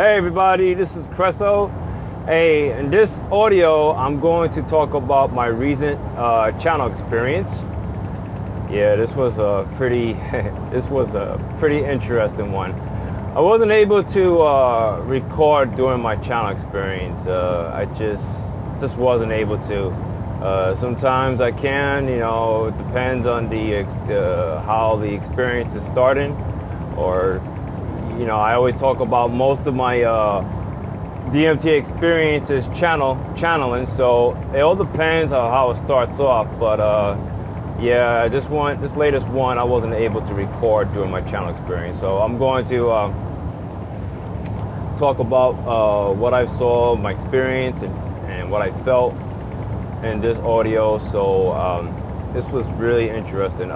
Hey everybody, this is Cresso. Hey, in this audio, I'm going to talk about my recent channel experience. Yeah, this was a pretty, this was a pretty interesting one. I wasn't able to record during my channel experience. I just wasn't able to. Sometimes I can, you know, it depends on the how the experience is starting, or you know, I always talk about most of my DMT experiences channeling, so it all depends on how it starts off. But yeah, this latest one, I wasn't able to record during my channel experience. So I'm going to talk about what I saw, my experience, and what I felt in this audio. So this was really interesting.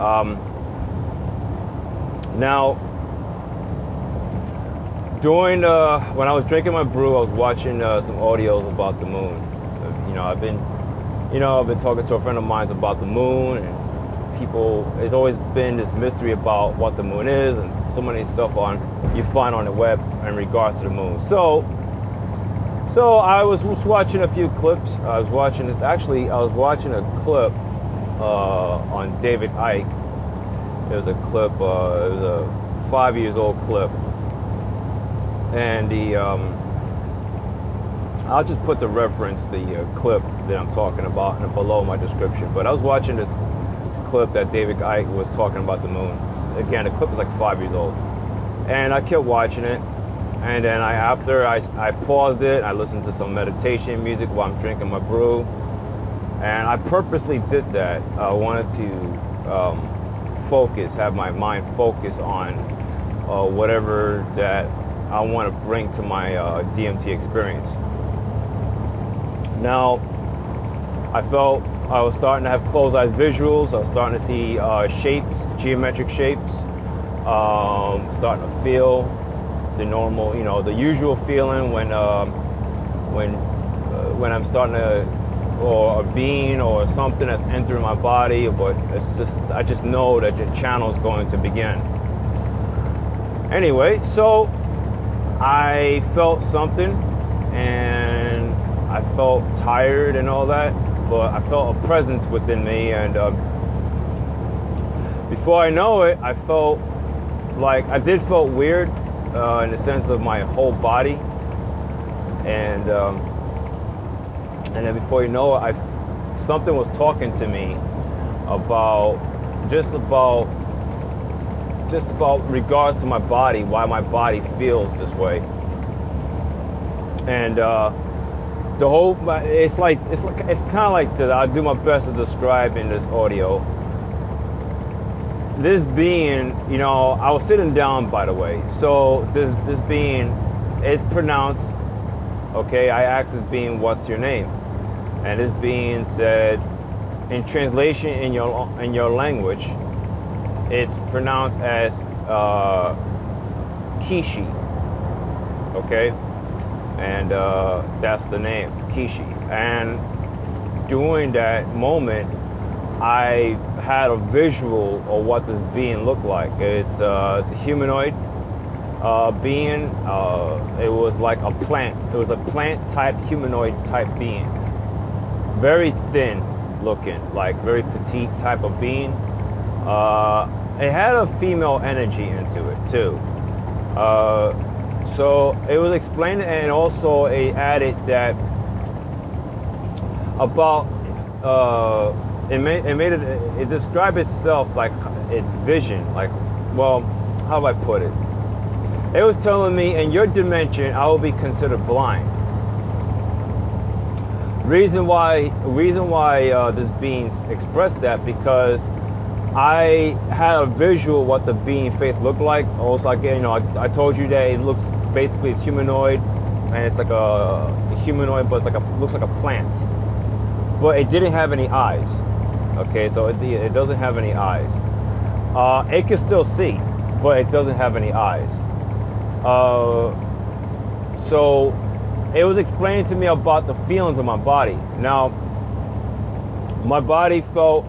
Now, during when I was drinking my brew, I was watching some audios about the moon. I've been talking to a friend of mine about the moon, and people. There's always been this mystery about what the moon is, and so many stuff you find on the web in regards to the moon. So I was watching a few clips. I was watching a clip on David Icke. It was a clip. It was a 5 years old clip. And I'll just put the reference, the clip that I'm talking about below my description. But I was watching this clip that David Icke was talking about the moon. Again, the clip is like 5 years old. And I kept watching it. And then after I paused it, I listened to some meditation music while I'm drinking my brew. And I purposely did that. I wanted to have my mind focus on whatever that I want to bring to my DMT experience. Now, I felt I was starting to have closed-eyes visuals. I was starting to see shapes, geometric shapes. Starting to feel the normal, the usual feeling when I'm starting to, or a being or something that's entering my body. But I just know that the channel is going to begin. Anyway, so I felt something, and I felt tired and all that, but I felt a presence within me, and before I know it, I felt like I felt weird in the sense of my whole body, and then before you know it, something was talking to me about regards to my body, why my body feels this way. And it's kind of like that. I'll do my best to describe in this audio. This being, I was sitting down, by the way. So this being, it's pronounced, okay, I asked this being, what's your name? And this being said, in translation in your language, it's pronounced as Kwee-Shee, okay? And that's the name, Kwee-Shee. And during that moment, I had a visual of what this being looked like. It's a humanoid being. It was like a plant. It was a plant-type, humanoid-type being. Very thin looking, like very petite type of being. It had a female energy into it too. So it was explained, and also it added that about it described itself like its vision, like, well, how do I put it? It was telling me, in your dimension, I will be considered blind. Reason why this being expressed that, because I had a visual what the being face looked like. Also, again, I told you that it looks basically it's humanoid, and it's like a humanoid, but looks like a plant. But it didn't have any eyes. Okay, so it doesn't have any eyes. It can still see, but it doesn't have any eyes. So it was explaining to me about the feelings of my body. Now, my body felt,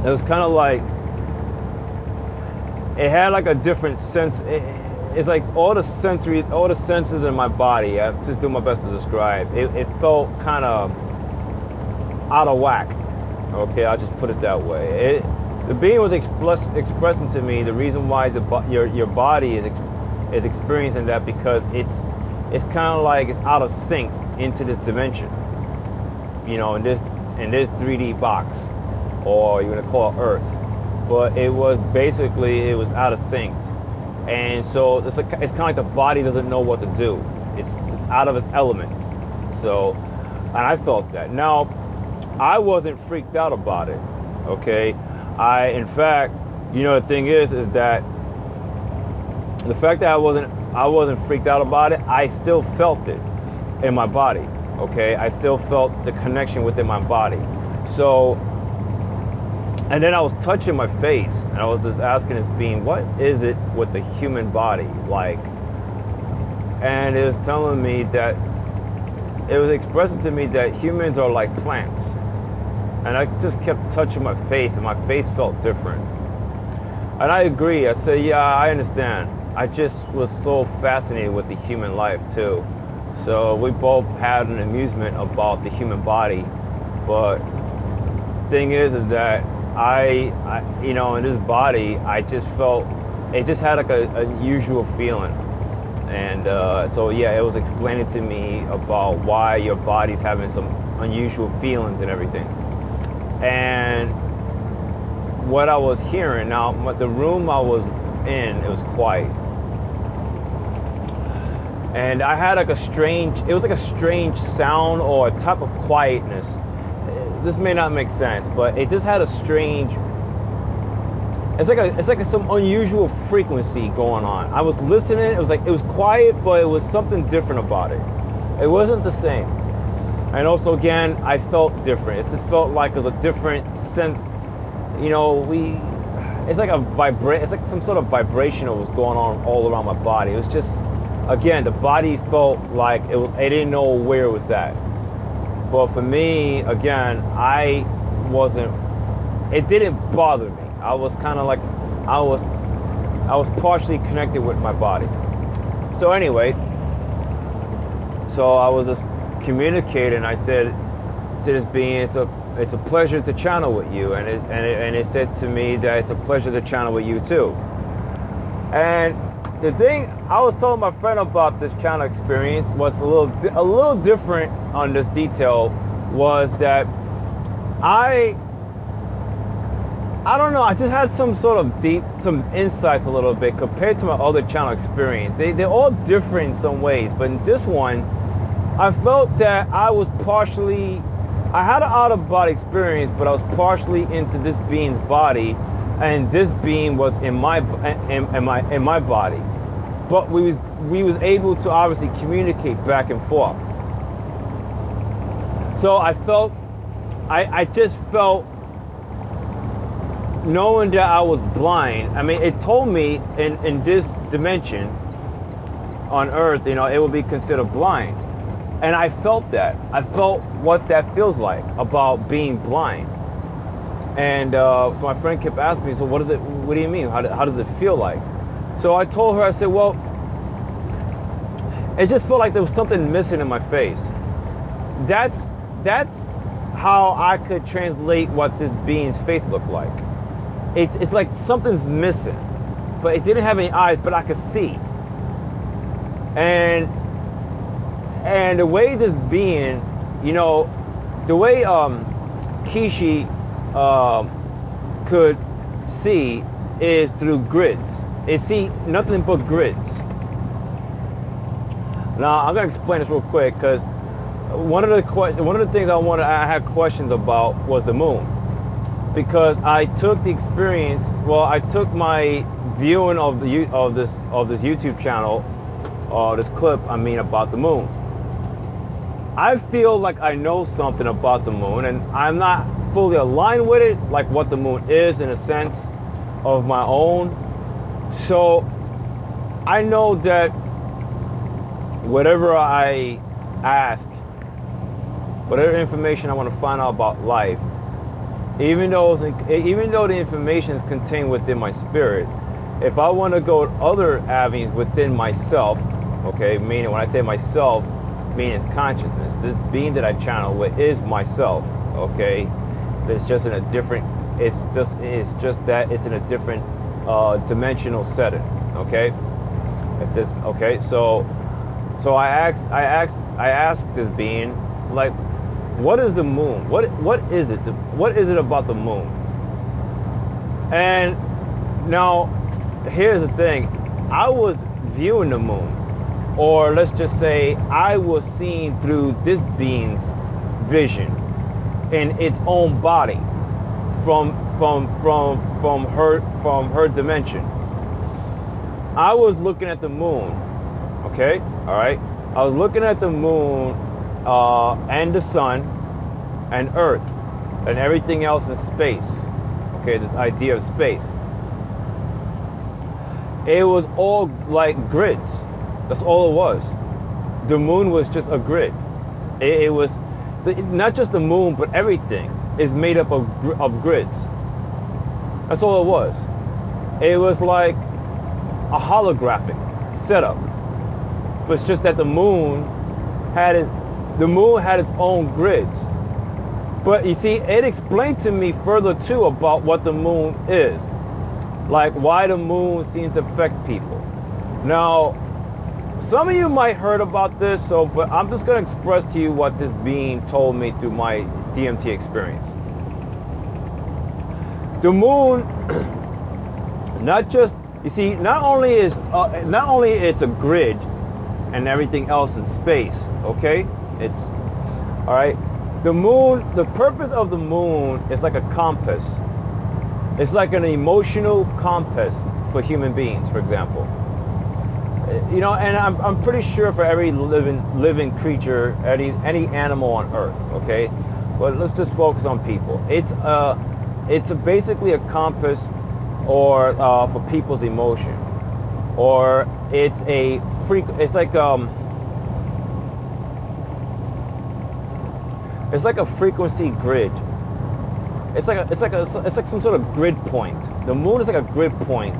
it was kind of like, it had like a different sense. it's like all the senses in my body. I just do my best to describe. It felt kind of out of whack. Okay, I'll just put it that way. The being was expressing to me the reason why your body is experiencing that, because it's kind of like it's out of sync into this dimension. You know, in this 3D box, or you're gonna call it Earth. But it was out of sync, and so it's kind of like the body doesn't know what to do. It's out of its element. So, and I felt that. Now, I wasn't freaked out about it. Okay, in fact, you know, the thing is that the fact that I wasn't freaked out about it, I still felt it in my body. Okay, I still felt the connection within my body. So, and then I was touching my face, and I was just asking this being, what is it with the human body like? And it was telling me that, it was expressing to me that humans are like plants. And I just kept touching my face, and my face felt different. And I agree. I said, yeah, I understand. I just was so fascinated with the human life too. So we both had an amusement about the human body. But thing is that I you know, in this body, I just felt, it just had like a unusual feeling. And so yeah, it was explaining to me about why your body's having some unusual feelings and everything. And what I was hearing, now the room I was in, it was quiet. And I had like it was like a strange sound or a type of quietness. This may not make sense, but it just had a strange, it's like some unusual frequency going on. I was listening, it was quiet, but it was something different about it. It wasn't the same. And also again, I felt different. It just felt like it was a different sense. You know, it's like it's like some sort of vibration that was going on all around my body. It was just, again, the body felt like it didn't know where it was at. But for me, again, it didn't bother me. I was kind of like, I was partially connected with my body. So anyway, so I was just communicating. I said to this being, it's a pleasure to channel with you, and it said to me that it's a pleasure to channel with you too. And the thing I was telling my friend about this channel experience was a little different on this detail, was that I don't know, I just had some insights a little bit compared to my other channel experience. They're all different in some ways, but in this one, I felt that I had an out-of-body experience, but I was partially into this being's body, and this being was in my body. But we was able to obviously communicate back and forth. So I just felt, knowing that I was blind. I mean, it told me in this dimension on Earth, you know, it would be considered blind. And I felt that. I felt what that feels like about being blind. And so my friend kept asking me, so what do you mean? How does it feel like? So I told her, I said, well, it just felt like there was something missing in my face. That's how I could translate what this being's face looked like. It's like something's missing, but it didn't have any eyes, but I could see. And the way this being, you know, the way Kwee-Shee could see is through grids. It see nothing but grids. Now I'm gonna explain this real quick, because one of the things I had questions about was the moon, because I took the experience. Well, I took my viewing of this YouTube channel, this clip, I mean, about the moon. I feel like I know something about the moon, and I'm not fully aligned with it, like what the moon is in a sense of my own. So I know that whatever I ask, whatever information I want to find out about life, even though the information is contained within my spirit, If I want to go other avenues within myself, okay, meaning when I say myself, meaning it's consciousness, this being that I channel with is myself, okay? It's just in a different, it's just that it's in a different dimensional setting, okay? If this, okay, so I asked this being, like, what is the moon? What is it? What is it about the moon? And now, here's the thing. I was viewing the moon, or let's just say I was seeing through this being's vision in its own body from her dimension. I was looking at the moon, okay? All right? I was looking at the moon and the sun and Earth and everything else in space. Okay, this idea of space. It was all like grids. That's all it was. The moon was just a grid. It was not just the moon, but everything is made up of grids. That's all it was. It was like a holographic setup. But it's just that the moon had its own grids. But you see, it explained to me further too about what the moon is. Like why the moon seems to affect people. Now, some of you might heard about this, but I'm just going to express to you what this being told me through my DMT experience. The moon, not just, you see, not only it's a grid and everything else in space, okay? It's, all right? The moon, the purpose of the moon is like a compass. It's like an emotional compass for human beings, for example. You know, and I'm pretty sure for every living creature, any animal on Earth, okay? But let's just focus on people. It's basically a compass, or for people's emotion, or it's a it's like a frequency grid. It's like some sort of grid point. The moon is like a grid point,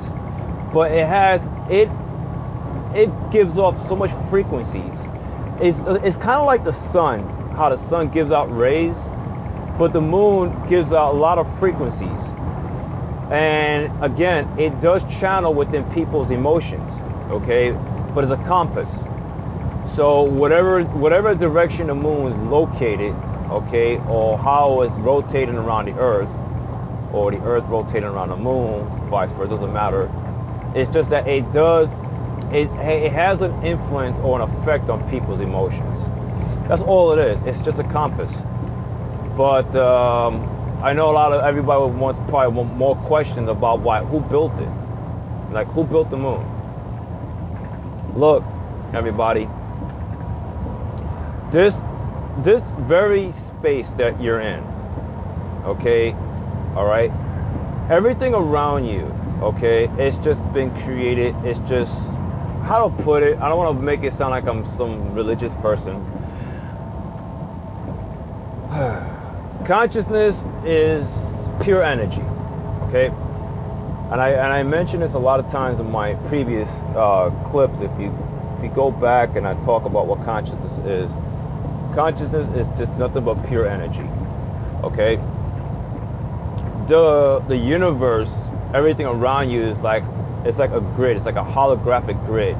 but it gives off so much frequencies. It's kind of like the sun, how the sun gives out rays, but the moon gives out a lot of frequencies. And again, it does channel within people's emotions, okay? But it's a compass. So whatever direction the moon is located, okay, or how it's rotating around the Earth, or the Earth rotating around the moon, vice versa, doesn't matter. It's just that it has an influence or an effect on people's emotions. That's all it is. It's just a compass. But I know everybody would probably want more questions about who built it. Like, who built the moon? Look, everybody, this very space that you're in, okay, all right, everything around you, okay, it's just been created. It's just, how to put it, I don't want to make it sound like I'm some religious person. Consciousness is pure energy, okay? And I mentioned this a lot of times in my previous clips. If you go back and I talk about what consciousness is just nothing but pure energy, okay? The universe, everything around you is like, it's like a grid. It's like a holographic grid.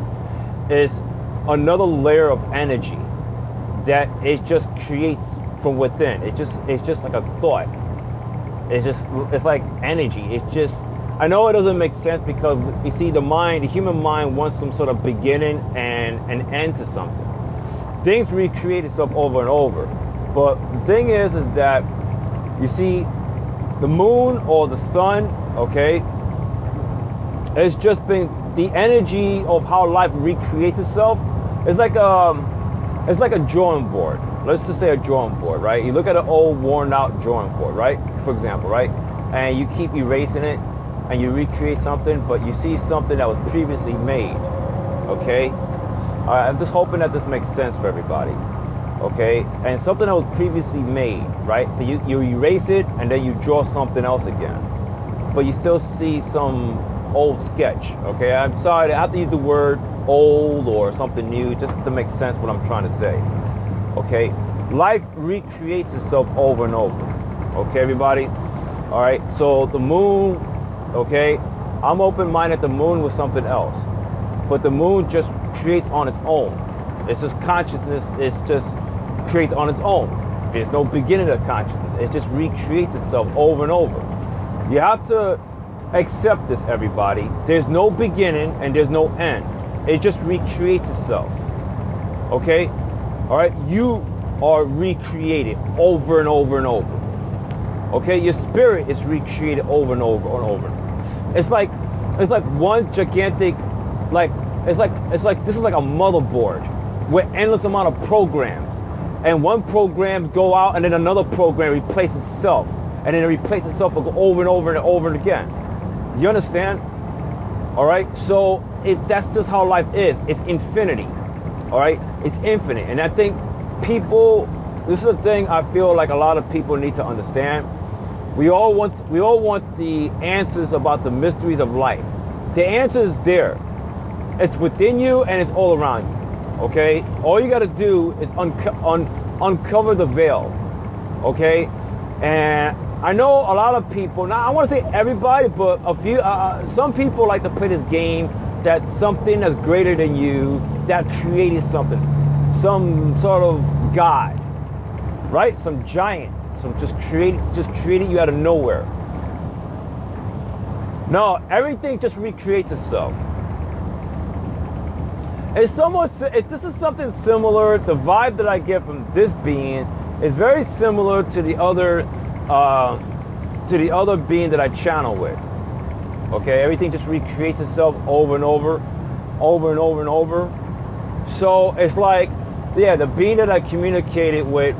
It's another layer of energy that it just creates from within. It's just like a thought. It's like energy. It's just, I know it doesn't make sense because you see, the human mind wants some sort of beginning and an end to something. Things recreate itself over and over. But the thing is that, you see, the moon or the sun, okay, it's just been the energy of how life recreates itself. It's like a drawing board. Let's just say a drawing board, right? You look at an old worn out drawing board, right? For example, right? And you keep erasing it and you recreate something, but you see something that was previously made, okay? I'm just hoping that this makes sense for everybody, okay? And something that was previously made, right? You erase it and then you draw something else again, but you still see some old sketch. Okay, I'm sorry, I have to use the word old or something new just to make sense what I'm trying to say. Okay, life recreates itself over and over. Okay, everybody. All right, so the moon, okay, I'm open-minded. The moon was something else, but the moon just creates on its own. It's just consciousness. It's just creates on its own. There's no beginning of consciousness. It just recreates itself over and over. You have to accept this, everybody. There's no beginning and there's no end. It just recreates itself. Okay? All right? You are recreated over and over and over. Okay? Your spirit is recreated over and over and over. It's like one gigantic, this is like a motherboard with endless amount of programs. And one program go out and then another program replaces itself. And then it replaces itself over and over and over and again. You understand? All right? So that's just how life is. It's infinity. All right? It's infinite. And I think people, this is a thing I feel like a lot of people need to understand. We all want the answers about the mysteries of life. The answer is there. It's within you and it's all around you. Okay? All you got to do is uncover the veil. Okay? And I know a lot of people, now I want to say everybody, but a few, some people like to play this game that something that's greater than you, that created something, some sort of God, right? Some giant, some just created you out of nowhere. No, everything just recreates itself. It's somewhat, this is something similar. The vibe that I get from this being is very similar to the other being that I channel with. Okay, everything just recreates itself over and over, over and over and over. So it's like, yeah, the being that I communicated with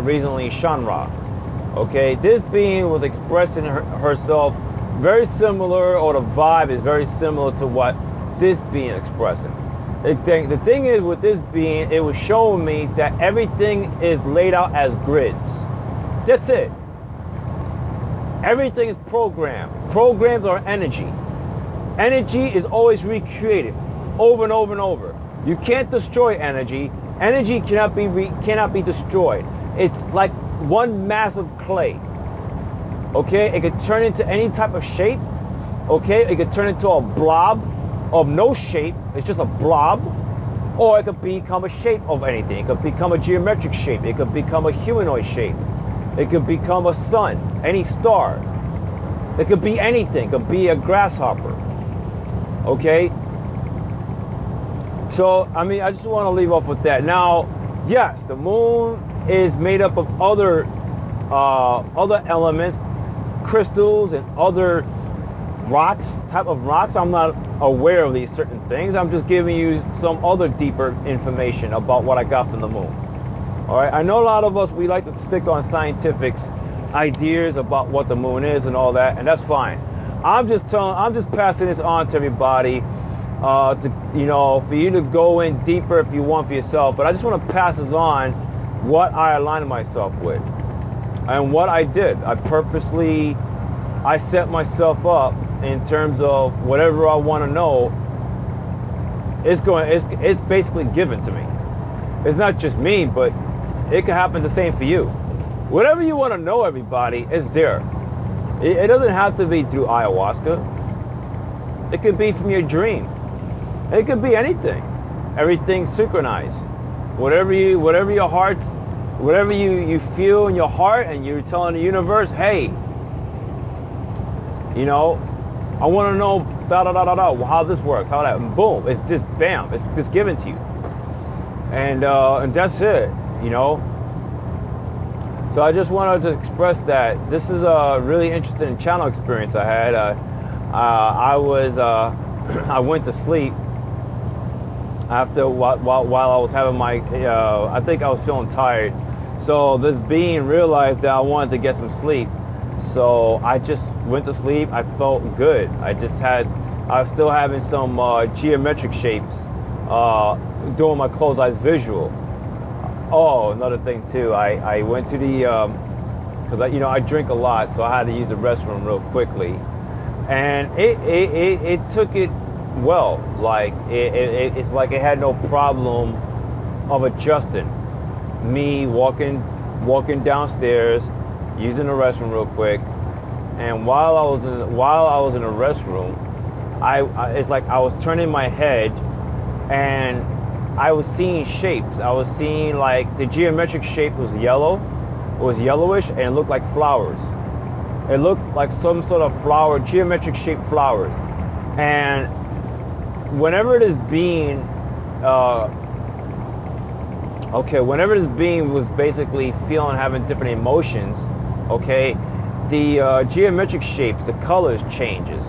recently, Shanra. Okay, this being was expressing herself very similar, or the vibe is very similar to what this being expressing. The thing is with this being, it was showing me that everything is laid out as grids. That's it. Everything is programmed. Programs are energy. Energy is always recreated over and over and over. You can't destroy energy. Energy cannot be destroyed. It's like one massive clay. Okay? It could turn into any type of shape. Okay? It could turn into a blob of no shape. It's just a blob. Or it could become a shape of anything. It could become a geometric shape. It could become a humanoid shape. It could become a sun, any star. It could be anything. It could be a grasshopper. Okay? So, I mean, I just want to leave off with that. Now, yes, the moon is made up of other elements, crystals and other type of rocks. I'm not aware of these certain things. I'm just giving you some other deeper information about what I got from the moon. All right, I know a lot of us, we like to stick on scientific ideas about what the moon is and all that, and that's fine. I'm just passing this on to everybody, for you to go in deeper if you want for yourself. But I just want to pass this on what I aligned myself with and what I did. I set myself up in terms of whatever I want to know. It's basically given to me. It's not just me, but it can happen the same for you. Whatever you want to know, everybody, is there. It doesn't have to be through ayahuasca. It could be from your dream. It could be anything. Everything's synchronized. Whatever you feel in your heart, and you're telling the universe, hey, I want to know how this works, how that, and boom, it's just bam, it's just given to you, and that's it. So I just wanted to express that this is a really interesting channel experience I had. I went to sleep after while I was having my I think I was feeling tired, so this being realized that I wanted to get some sleep, so I just went to sleep. I felt good. I was still having some geometric shapes during my closed eyes visual. Oh, another thing too, I went to the, because I drink a lot, so I had to use the restroom real quickly. and it took it well. Like it's like it had no problem of adjusting. Me walking downstairs, using the restroom real quick, and while I was in the restroom, it's like I was turning my head, and I was seeing shapes. I was seeing like the geometric shape was yellow, it was yellowish, and it looked like flowers. It looked like some sort of flower, geometric shaped flowers. And whenever this being, whenever this being was basically having different emotions, okay, the geometric shapes, the colors changes.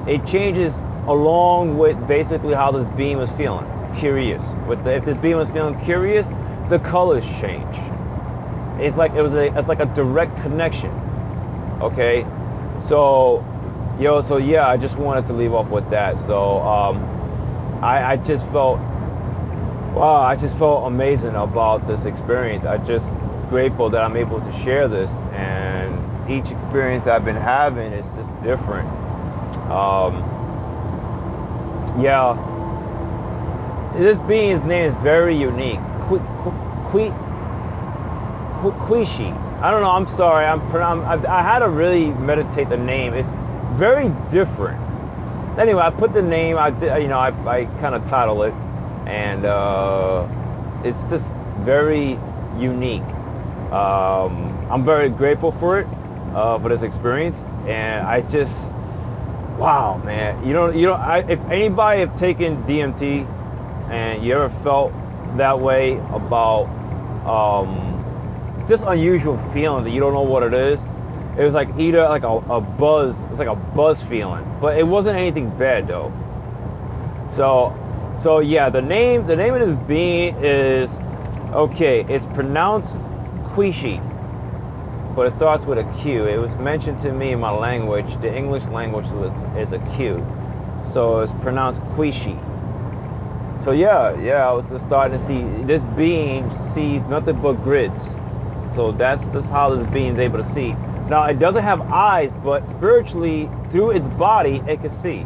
It changes along with basically how this being was feeling. Curious. If this being was feeling curious, the colors change. It's like it's like a direct connection. Okay, so yeah, I just wanted to leave off with that. So I just felt, wow, I just felt amazing about this experience. I'm just grateful that I'm able to share this, and each experience I've been having is just different. Yeah, this being's name is very unique. Kwee-Shee. I don't know. I'm sorry. I had to really meditate the name. It's very different. Anyway, I put the name. I kind of title it, and it's just very unique. I'm very grateful for it, for this experience, and I just, wow, man. If anybody have taken DMT, and you ever felt that way about this unusual feeling that you don't know what it is, it was like either like a buzz. It's like a buzz feeling, but it wasn't anything bad though. So yeah, the name of this being is, okay, it's pronounced Kwee-Shee, but it starts with a Q. It was mentioned to me in my language, the English language is a Q, so it's pronounced Kwee-Shee. So yeah, I was just starting to see this being sees nothing but grids. So that's how this being is able to see. Now it doesn't have eyes, but spiritually through its body it can see.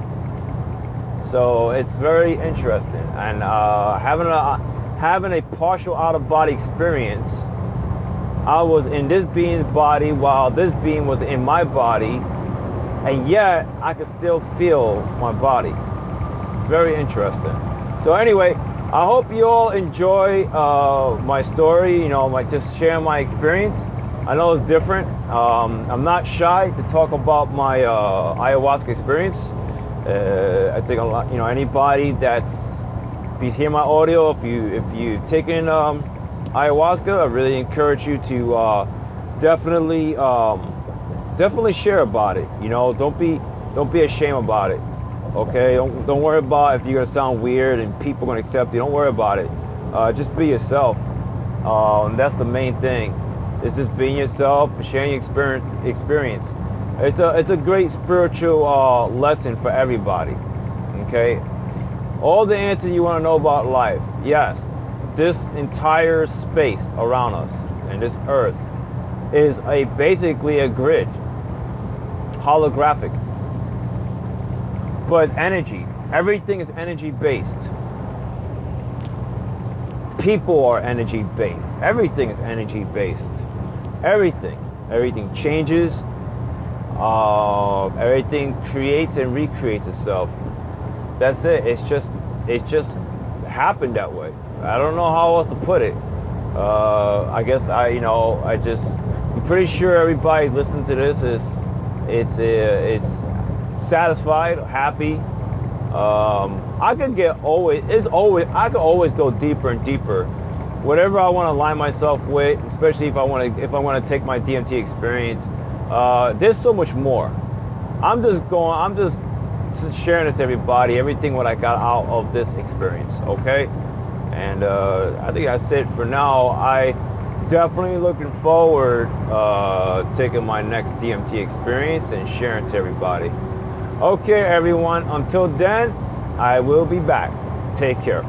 So it's very interesting. And having a partial out-of-body experience, I was in this being's body while this being was in my body, and yet I could still feel my body. It's very interesting. So anyway, I hope you all enjoy my story, just sharing my experience. I know it's different. I'm not shy to talk about my ayahuasca experience. I think a lot, anybody that's hearing my audio, if you've taken ayahuasca, I really encourage you to definitely share about it. Don't be ashamed about it. Okay, don't worry about if you're gonna sound weird and people are gonna accept you. Don't worry about it. Just be yourself. And that's the main thing. It's just being yourself, sharing your experience. It's a great spiritual lesson for everybody. Okay, all the answers you want to know about life. Yes, this entire space around us and this earth is basically a grid, holographic. But it's energy. Everything is energy based. People are energy based. Everything is energy based. Everything changes. Everything creates and recreates itself. That's it. It just happened that way. I don't know how else to put it. I guess I'm pretty sure everybody listening to this it's satisfied, happy. I could always go deeper and deeper. Whatever I want to align myself with, especially if I want to take my DMT experience. There's so much more. I'm just sharing it to everybody, everything what I got out of this experience, okay? And I think that's it for now. I definitely looking forward taking my next DMT experience and sharing it to everybody. Okay, everyone, until then, I will be back. Take care.